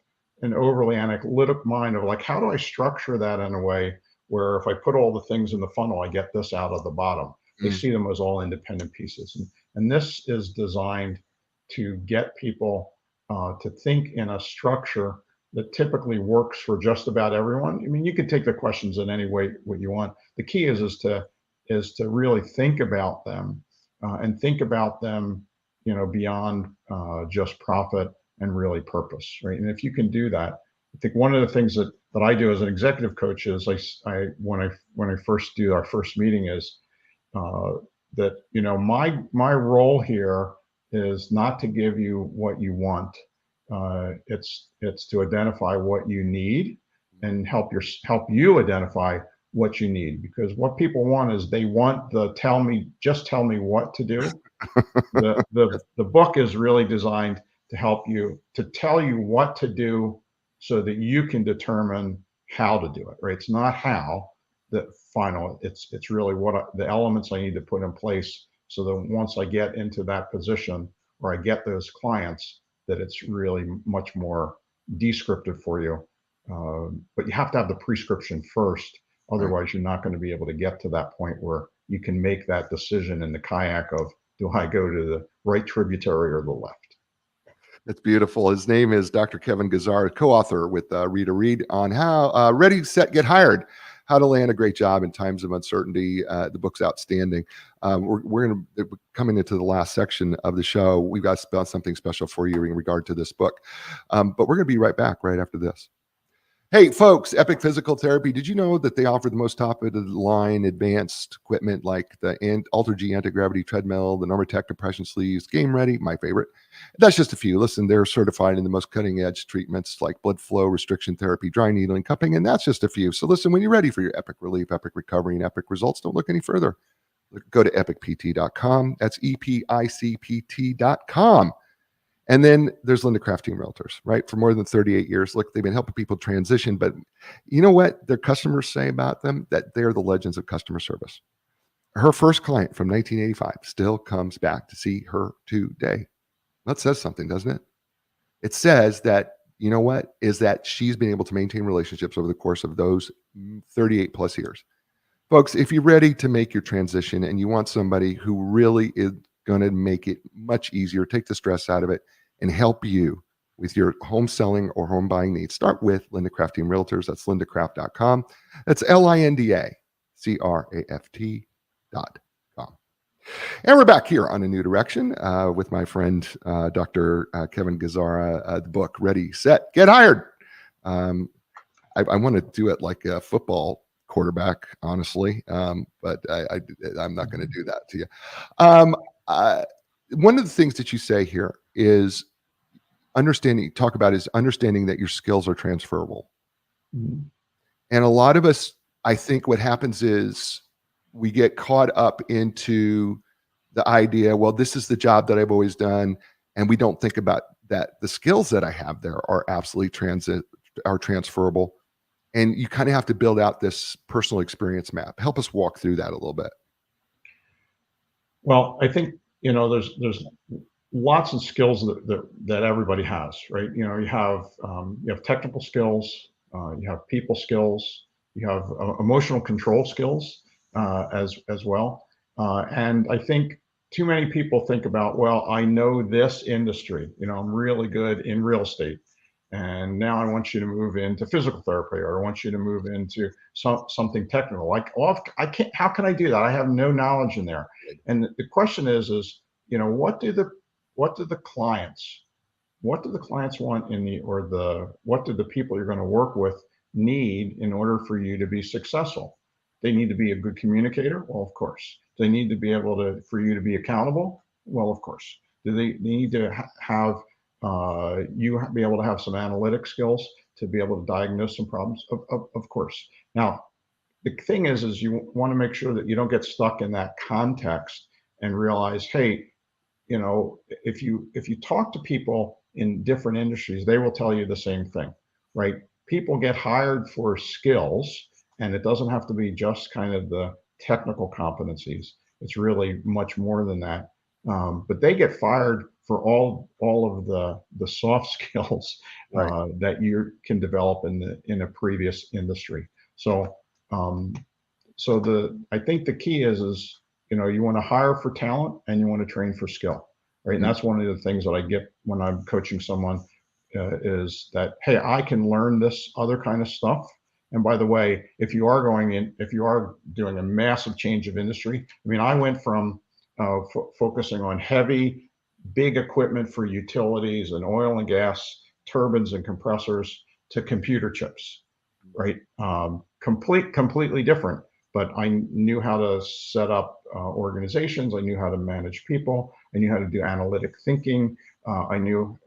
an overly analytic mind of like, how do I structure that in a way where if I put all the things in the funnel, I get this out of the bottom. They see them as all independent pieces. And this is designed to get people to think in a structure that typically works for just about everyone. I mean, you can take the questions in any way what you want. The key is to really think about them and think about them, beyond just profit and really purpose, right? And if you can do that, I think one of the things that I do as an executive coach is when I first do our first meeting is that my role here is not to give you what you want. It's to identify what you need and help you identify what you need. Because what people want is they want just tell me what to do. The book is really designed to help you, to tell you what to do so that you can determine how to do it, right? It's not how the final, it's really the elements I need to put in place so that once I get into that position or I get those clients, that it's really much more descriptive for you. But you have to have the prescription first. Otherwise, you're not going to be able to get to that point where you can make that decision in the kayak of, do I go to the right tributary or the left? That's beautiful. His name is Dr. Kevin Gazzara, co-author with Rita Reed on how Ready, Set, Get Hired, how to land a great job in times of uncertainty. The book's outstanding. We're going to coming into the last section of the show. We've got something special for you in regard to this book, but we're going to be right back right after this. Hey, folks, Epic Physical Therapy. Did you know that they offer the most top-of-the-line advanced equipment like the Ultra-G anti-gravity treadmill, the Normatec compression sleeves, Game Ready, my favorite. That's just a few. Listen, they're certified in the most cutting-edge treatments like blood flow restriction therapy, dry needling, cupping, and that's just a few. So listen, when you're ready for your epic relief, epic recovery, and epic results, don't look any further. Go to epicpt.com. That's EPICPT.com. And then there's Linda Craft Team Realtors, right? For more than 38 years. Look, they've been helping people transition, but you know what their customers say about them? That they're the legends of customer service. Her first client from 1985 still comes back to see her today. That says something, doesn't it? It says that, you know what, is that she's been able to maintain relationships over the course of those 38 plus years. Folks, if you're ready to make your transition and you want somebody who really is going to make it much easier, take the stress out of it, and help you with your home selling or home buying needs, start with Linda Craft Team Realtors. That's lindacraft.com. That's LINDACRAFT.com. And we're back here on A New Direction with my friend, Dr. Kevin Gazzara, the book, Ready, Set, Get Hired. I want to do it like a football quarterback, honestly, but I'm not going to do that to you. One of the things that you say here is understanding that your skills are transferable. Mm-hmm. And a lot of us, I think what happens is we get caught up into the idea, well, this is the job that I've always done. And we don't think about that the skills that I have there are absolutely transferable. And you kind of have to build out this personal experience map. Help us walk through that a little bit. Well, I think, there's lots of skills that everybody has, right? You have technical skills, you have people skills, you have emotional control skills as well. And I think too many people think about, well, I know this industry, I'm really good in real estate. And now I want you to move into physical therapy, or I want you to move into something technical. Like, oh, I can't. How can I do that? I have no knowledge in there. And the question is, what do the clients want what do the people you're going to work with need in order for you to be successful? They need to be a good communicator. Well, of course. They need to be able for you to be accountable. Well, of course. Do they need to have you be able to have some analytic skills to be able to diagnose some problems? Of course. Now, the thing is you want to make sure that you don't get stuck in that context and realize, hey, if you talk to people in different industries, they will tell you the same thing, right? People get hired for skills, and it doesn't have to be just kind of the technical competencies. It's really much more than that. But they get fired for all of the soft skills Right. that you can develop in a previous industry. So I think the key is you want to hire for talent and you want to train for skill, right? And that's one of the things that I get when I'm coaching someone is that, hey, I can learn this other kind of stuff. And by the way, if you are doing a massive change of industry, I mean, I went from focusing on heavy, big equipment for utilities and oil and gas turbines and compressors to computer chips, right? Completely different. But I knew how to set up organizations. I knew how to manage people. I knew how to do analytic thinking. I knew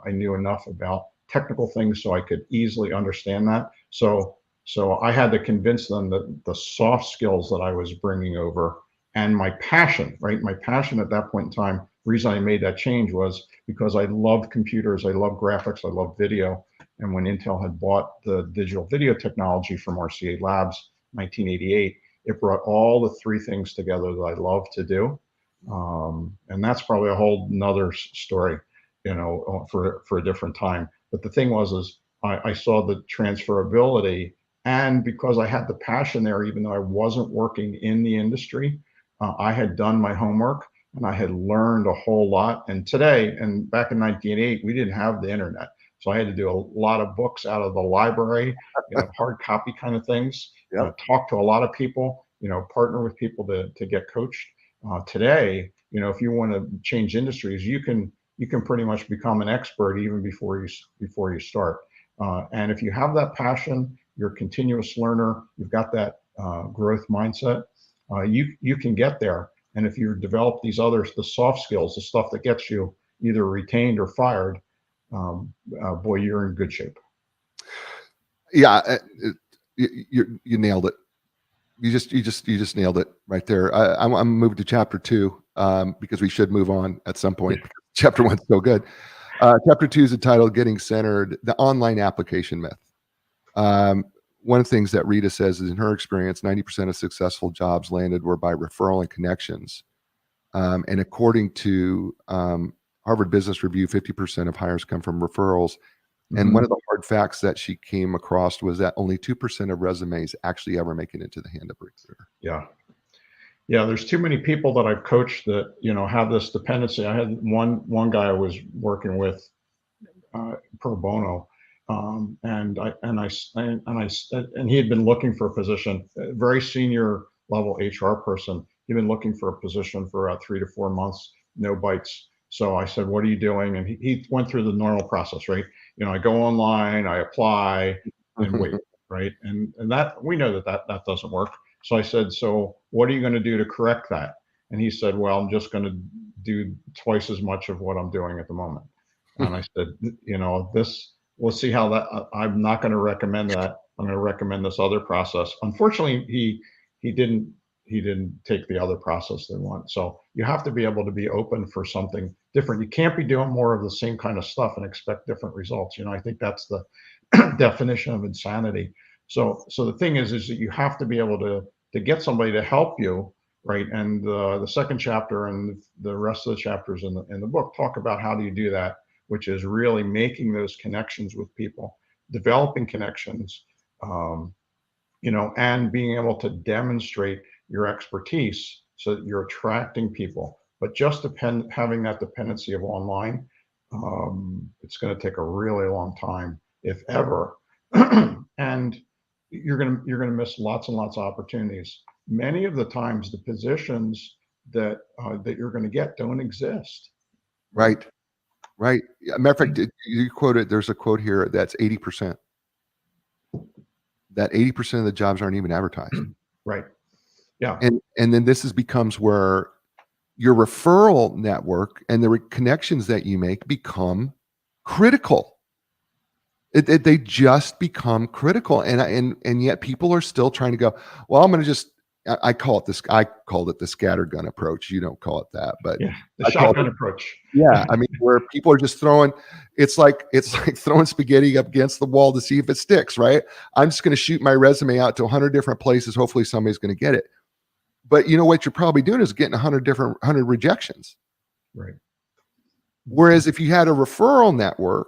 enough about technical things so I could easily understand that. So I had to convince them that the soft skills that I was bringing over and my passion, right? My passion at that point in time, the reason I made that change was because I loved computers, I loved graphics, I loved video. And when Intel had bought the digital video technology from RCA Labs, 1988, it brought all the three things together that I love to do. And that's probably a whole nother story, for a different time. But the thing was, I saw the transferability, and because I had the passion there, even though I wasn't working in the industry, I had done my homework and I had learned a whole lot. And back in 1988, we didn't have the internet. So I had to do a lot of books out of the library, hard copy kind of things, Yep. talk to a lot of people, partner with people to get coached. Today, if you want to change industries, you can pretty much become an expert even before you start. And if you have that passion, you're a continuous learner, you've got that growth mindset, you can get there. And if you develop the soft skills, the stuff that gets you either retained or fired, boy, you're in good shape. Yeah, you nailed it. You just nailed it right there. I'm moving to chapter 2 because we should move on at some point. Chapter 1's so good. Chapter 2 is entitled "Getting Centered: The Online Application Myth." One of the things that Rita says is, in her experience, 90% of successful jobs landed were by referral and connections. And according to Harvard Business Review, 50% of hires come from referrals. And one of the hard facts that she came across was that only 2% of resumes actually ever make it into the hand of a recruiter. Yeah, there's too many people that I've coached that have this dependency. I had one guy I was working with pro bono, and he had been looking for a position, a very senior level HR person. He'd been looking for a position for about 3 to 4 months, no bites. So I said, "What are you doing?" And he went through the normal process, right? I go online, I apply, and wait, right? And that we know that doesn't work. So I said, "So what are you going to do to correct that?" And he said, "Well, I'm just going to do twice as much of what I'm doing at the moment." And I said, we'll see how that. I'm not going to recommend that. I'm going to recommend this other process. Unfortunately, he didn't take the other process they want. So you have to be able to be open for something different. You can't be doing more of the same kind of stuff and expect different results. I think that's the definition of insanity. So the thing is that you have to be able to get somebody to help you, right? And the second chapter and the rest of the chapters in the book talk about how do you do that, which is really making those connections with people, developing connections, and being able to demonstrate your expertise so that you're attracting people. But just having that dependency of online, it's going to take a really long time, if ever. And you're going to miss lots and lots of opportunities. Many of the times, the positions that you're going to get don't exist. Right. Matter of fact, you quoted. There's a quote here that's 80%. That 80% of the jobs aren't even advertised. Right. Yeah. And then this becomes where your referral network and the connections that you make become critical. They just become critical, and yet people are still trying to go, well, I'm going to just. I called it the scattergun approach. You don't call it that, but yeah, the shotgun approach. Yeah, I mean, where people are just throwing. It's like throwing spaghetti up against the wall to see if it sticks. Right? I'm just going to shoot my resume out to 100 different places. Hopefully, somebody's going to get it. But you know what you're probably doing is getting 100 rejections. Right. Whereas if you had a referral network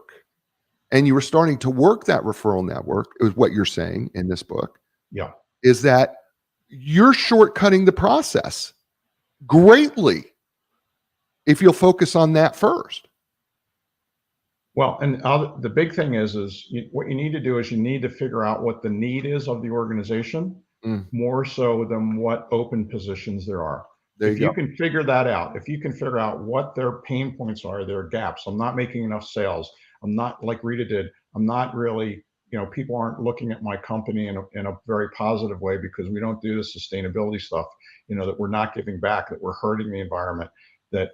and you were starting to work that referral network, is what you're saying in this book. Yeah. Is that you're shortcutting the process greatly if you'll focus on that first. Well, and the big thing is what you need to do is you need to figure out what the need is of the organization, more so than what open positions there are. If you can figure that out, if you can figure out what their pain points are, their gaps. I'm not making enough sales. I'm not, like Rita did, I'm not really, people aren't looking at my company in a very positive way because we don't do the sustainability stuff, that we're not giving back, that we're hurting the environment, that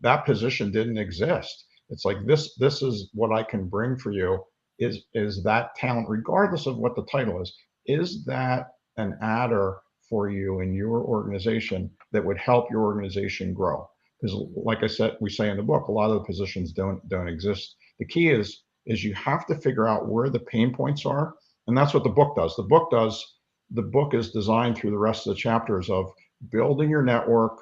that position didn't exist. It's like this is what I can bring for you is that talent, regardless of what the title is that an adder for you in your organization that would help your organization grow. Because, like I said, we say in the book, a lot of the positions don't exist. The key is you have to figure out where the pain points are, and that's what the book does. The book is designed through the rest of the chapters of building your network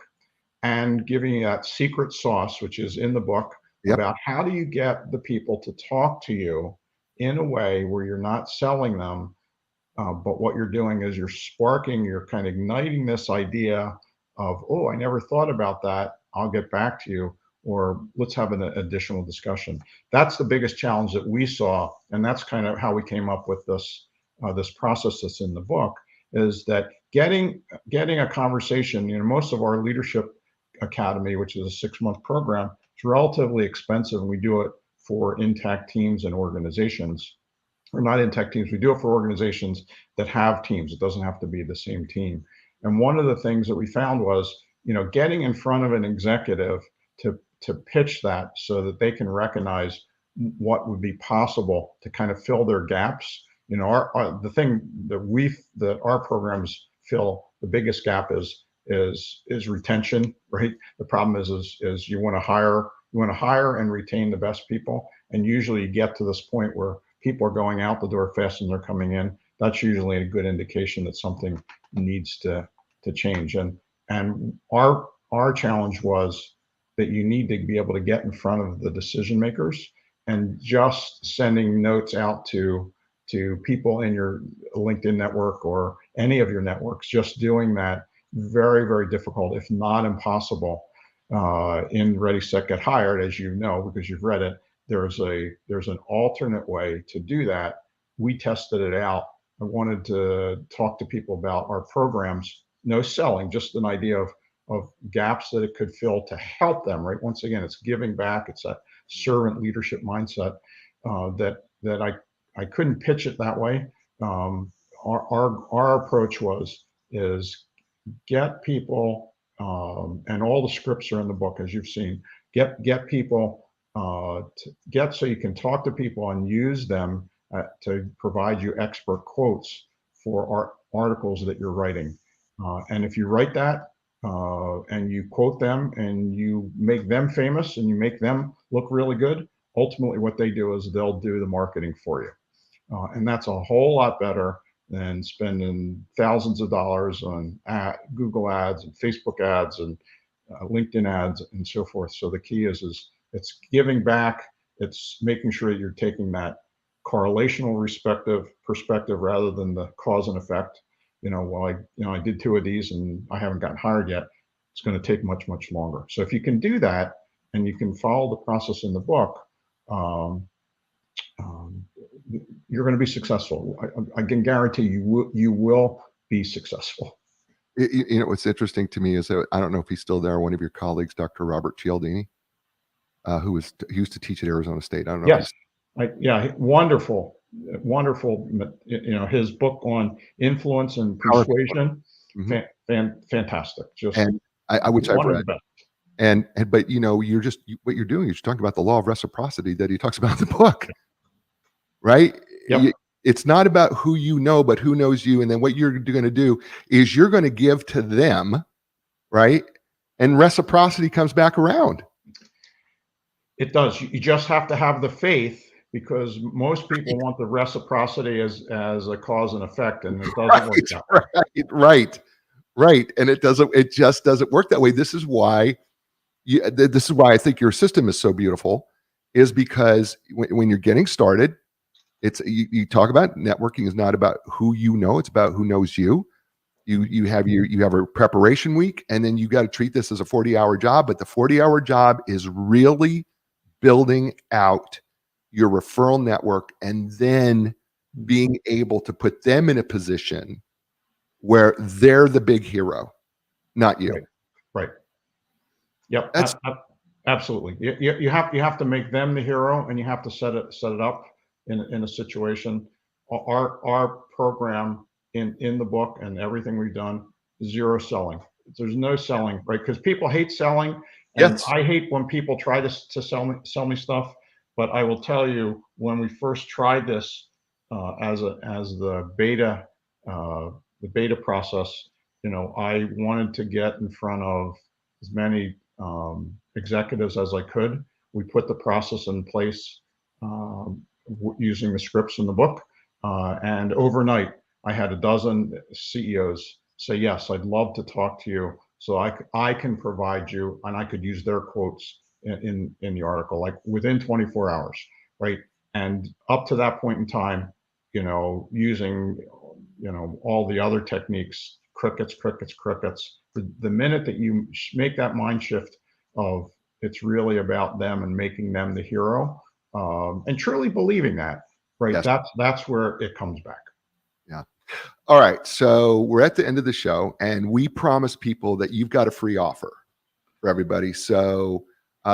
and giving you that secret sauce, which is in the book, Yep. about how do you get the people to talk to you in a way where you're not selling them, but what you're doing is you're kind of igniting this idea of, oh, I never thought about that. I'll get back to you, or let's have an additional discussion. That's the biggest challenge that we saw, and that's kind of how we came up with this process that's in the book. Is that getting a conversation? Most of our leadership academy, which is a 6-month program, is relatively expensive, and we do it for intact teams and organizations. Or not intact teams, we do it for organizations that have teams. It doesn't have to be the same team. And one of the things that we found was, getting in front of an executive to pitch that so that they can recognize what would be possible to kind of fill their gaps. The thing that our programs fill, the biggest gap is retention, right? The problem is you want to hire and retain the best people, and usually you get to this point where people are going out the door faster than they're coming in. That's usually a good indication that something needs to change. And our challenge was that you need to be able to get in front of the decision makers, and just sending notes out to people in your LinkedIn network or any of your networks, just doing that, very, very difficult, if not impossible. In Ready, Set, Get Hired, as you know, because you've read it, there's an alternate way to do that. We tested it out. I wanted to talk to people about our programs, no selling, just an idea of gaps that it could fill to help them, right? Once again, it's giving back. It's a servant leadership mindset that I couldn't pitch it that way. Our approach is get people, and all the scripts are in the book, as you've seen. Get people so you can talk to people and use them to provide you expert quotes for articles that you're writing. And if you write that and you quote them and you make them famous and you make them look really good, ultimately what they do is they'll do the marketing for you. And that's a whole lot better than spending thousands of dollars on Google ads and Facebook ads and LinkedIn ads and so forth. So the key is it's giving back. It's making sure that you're taking that correlational perspective rather than the cause and effect. Well, I did 2 of these and I haven't gotten hired yet. It's going to take much, much longer. So if you can do that and you can follow the process in the book, you're going to be successful. I can guarantee you will be successful. What's interesting to me is that, I don't know if he's still there, one of your colleagues, Dr. Robert Cialdini, who used to teach at Arizona State. I don't know. Yes. Wonderful. His book on influence and persuasion, fantastic. Just and which I've read. But what you're doing is you're talking about the law of reciprocity that he talks about in the book, right? Yep. It's not about who you know, but who knows you. And then what you're going to do is you're going to give to them, right? And reciprocity comes back around. It does. You just have to have the faith, because most people want the reciprocity as a cause and effect, and it doesn't work that way. Right. And it just doesn't work that way. This is why I think your system is so beautiful, is because when you're getting started, you talk about networking is not about who you know, it's about who knows you. You have a preparation week, and then you got to treat this as a 40-hour job, but the 40-hour job is really building out your referral network and then being able to put them in a position where they're the big hero, not you. Right. Yep. Absolutely. You have to make them the hero, and you have to set it up in a situation. Our program in the book and everything we've done, 0 selling. There's no selling, right? Because people hate selling, and yes. I hate when people try to sell me stuff. But I will tell you, when we first tried this as the beta process, I wanted to get in front of as many executives as I could. We put the process in place using the scripts in the book. And overnight, I had a dozen CEOs say, yes, I'd love to talk to you. So I can provide you, and I could use their quotes in the article, like within 24 hours, right? And up to that point in time, using, all the other techniques, crickets. The minute that you make that mind shift of it's really about them and making them the hero, and truly believing that, right? Yes. That's where it comes back. Yeah. All right. So we're at the end of the show, and we promise people that you've got a free offer for everybody. So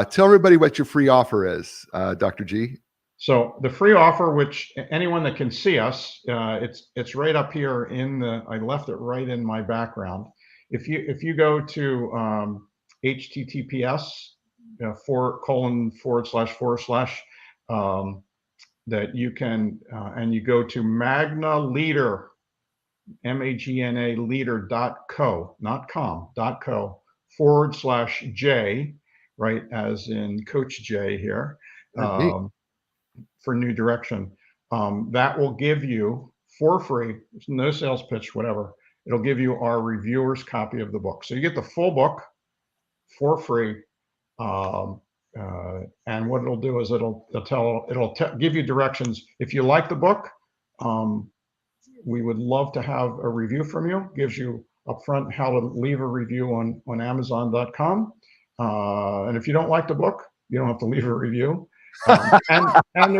tell everybody what your free offer is, Dr. G. So the free offer, which anyone that can see us, it's right up here I left it right in my background. If you go to HTTPS // that you can and you go to Magna Leader, MAGNA leader.co, not com, .co /J, right, as in Coach J here. For New Direction, that will give you for free, no sales pitch, whatever. It'll give you our reviewer's copy of the book. So you get the full book for free. And what it'll do is it'll give you directions. If you like the book, we would love to have a review from you. Gives you upfront how to leave a review on Amazon.com. And if you don't like the book, you don't have to leave a review. And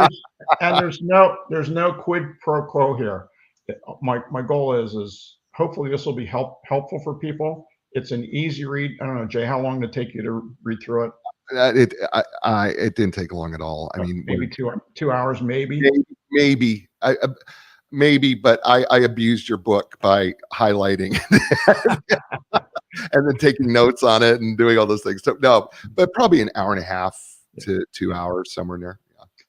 there's no quid pro quo here. My goal is hopefully this will be helpful for people. It's an easy read. I don't know, Jay, how long did it take you to read through it? It didn't take long at all. I mean, maybe 2 hours, maybe. Maybe, but I abused your book by highlighting and then taking notes on it and doing all those things. So no, but probably an hour and a half to 2 hours, somewhere in there.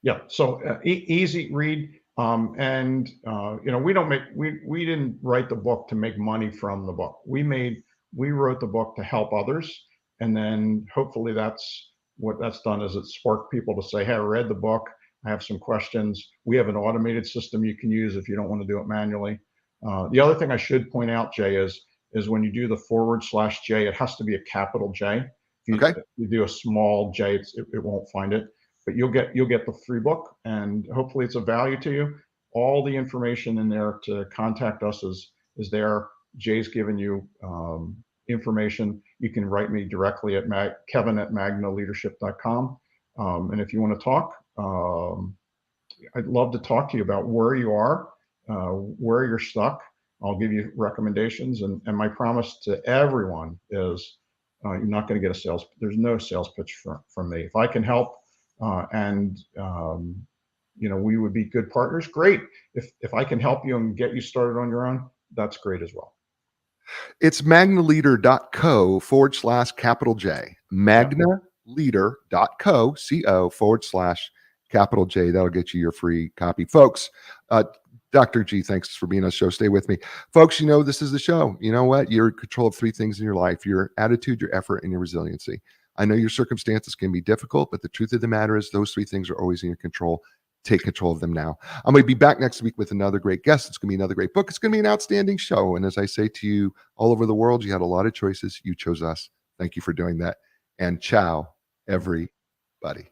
Yeah. So easy read. And we didn't write the book to make money from the book. We wrote the book to help others. And then hopefully what that's done is it sparked people to say, hey, I read the book. I have some questions. We have an automated system you can use if you don't want to do it manually. The other thing I should point out, Jay, is when you do the /J, it has to be a capital J. If you do a small J, it won't find it. But you'll get the free book, and hopefully it's of value to you. All the information in there to contact us is there. Jay's given you information. You can write me directly at kevin@magnaleadership.com. And if you want to talk, I'd love to talk to you about where you are, where you're stuck. I'll give you recommendations. And my promise to everyone is you're not going to get there's no sales pitch from me. If I can help we would be good partners, great. If I can help you and get you started on your own, that's great as well. It's magnaleader.co /J. Magnaleader.co /J. That'll get you your free copy. Folks, Dr. G, thanks for being on the show. Stay with me. Folks, this is the show. You know what? You're in control of 3 things in your life: your attitude, your effort, and your resiliency. I know your circumstances can be difficult, but the truth of the matter is those 3 things are always in your control. Take control of them now. I'm going to be back next week with another great guest. It's going to be another great book. It's going to be an outstanding show. And as I say to you all over the world, you had a lot of choices. You chose us. Thank you for doing that. And ciao, everybody.